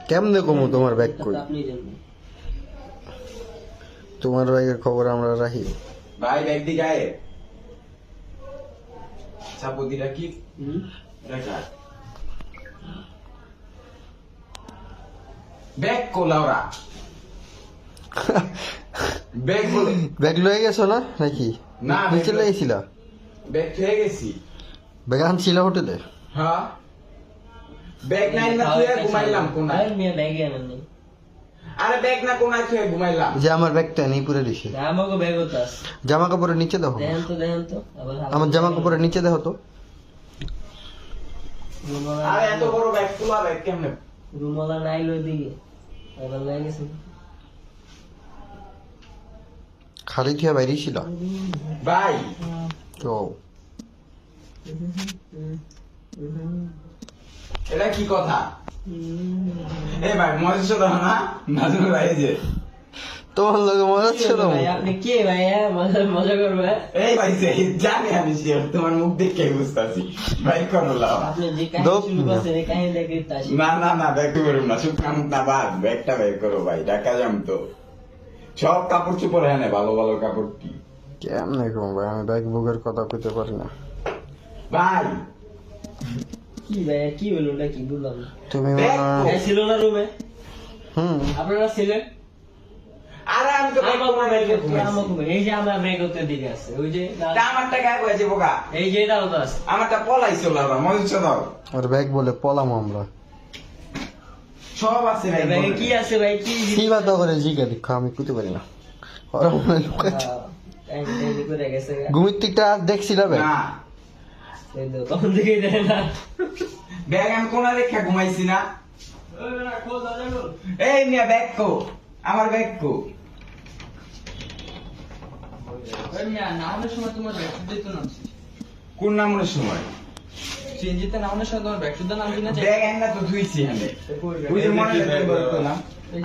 কেমনে কমু তোমার ব্যাগ কই? আপনি জানেন। তোমার ব্যাগের খবর আমরা রাখি। ভাই ব্যাগ দি গায়ে চাপতিটা কি রাখা ব্যাগ কোলাওরা ব্যাগ বলে ব্যাগ লয়ে গেছো না নাকি? না, নিচে ব্যাগ লইছিলা? ব্যাগ খেয়ে গেছি। ব্যাগ আনছিল হোটেলে? হ্যাঁ ব্যাগ নাই না তুই ঘুমাইলাম কোনায়। আর মিয়া ব্যাগে আনেননি। আরে ব্যাগ না কোনায় তুই ঘুমাইলাম। যে আমার ব্যাগটা নেই পুরে দিছে। আমাকে ব্যাগ হতাস। জামা কাপড়ের নিচে দেখো। দেখেন তো আবার আমার জামা কাপড়ের নিচে দেখো তো। আরে এত বড় ব্যাগ তোলা ব্যাগ কেমনে? রুমালা নাই লই দিকে আবার নাই গেছে। খালি থিয়া বাইরে ছিল ভাই তো। এটা কি কথা? এই ভাই মজা ছিল না নাজুল ভাই যে তোমার লোক মজা ছিল। ভাই আপনি কে ভাই মজা করবে? এই ভাই যে জানি আমি শিওর তোমার মুখ দেখে বুঝতাছি ভাই করলাম। আপনি যে দোপ কাহিনী শুরু করছেন এই কাহিনী দেখে তাসি। না না না ব্যাগ করুন না শুকনা মুখ না বাদ ব্যাগটা বের করো ভাই ঢাকা যাম তো সব কাপড় চোপড় হ্যাঁ ভালো ভালো কাপড় কি কেমনে কম ভাই, আমি ব্যাগ বুকের কথা কইতে পারি না। ভাই কি ভাই কি হলো নাকি বুঝলাম না। তুমি ব্যাগ মনে- ভাই ছিল না রুমে? আপনারা ছিলেন? আরে আমি তো ব্যাগ আমার ব্যাগ ঘুমাইছি। এই যে আমার ব্যাগ হতে দিকে আছে ওই যে তা আমারটা গায়ে হয়েছে বোকা এই যে এটাও তো আছে। আমারটা পলাইছে ওরা মজা ছিল আর ব্যাগ বলে পলাম আমরা। সব আছে ভাই ব্যাগে কি আছে ভাই কি কি বাতা করে জিজ্ঞা দেখো, আমি কইতে পারি না। ওরা মনে হয় লুকাচ্ছে। কাহিনী করে গেছে ঘুমির টিকটা দেখছিলা ব্যাগ? না এই তো তখন থেকেই দেয় না। ব্যাগ আমি কোনা রেখা ঘুমাইছি না। এই মিয়া ব্যাগ কো আমার ব্যাগ কো নামানোর সময় তোমার ব্যাগ দিত না কোন নামনের সময় চেঞ্জিতে নামানোর সময় তোমার ব্যাগ শুদ্ধ নাম কিনা ব্যাগ এনে তো ধুইছি আমি ওই যে মনে লাগে বললাম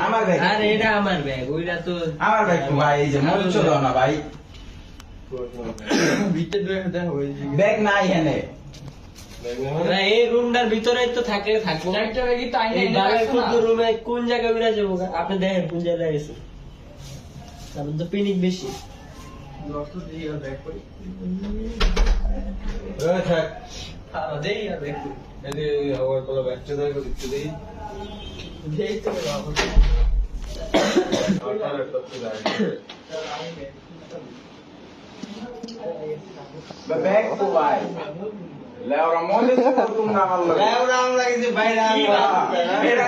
আমার ব্যাগ আর এটা আমার ব্যাগ ওইটা তো আমার ব্যাগ তো ভাই এই যে মনে ছিল না ভাই ভিতরে দেখা হয়েছে ব্যাগ নাই এনে না, এই রুমটার ভিতরে তো থাকে থাকবো চারটা ব্যাগই তো আইনা এই এনে বাবার রাখছো না। ক্ষুদ্র রুমে কোন জায়গায় উড়া যাবো গা? আপনি দেখেন কোন জায়গায় গেছে তারপর তো পিনিক বেশি ব্যাগ করি দেই আর ব্যাগ করি। দেই তো ব্যাগ তো ভাই লেওরা মনে ছিল তোমরা আমার লগে আমরা কিছু বাইরে এটা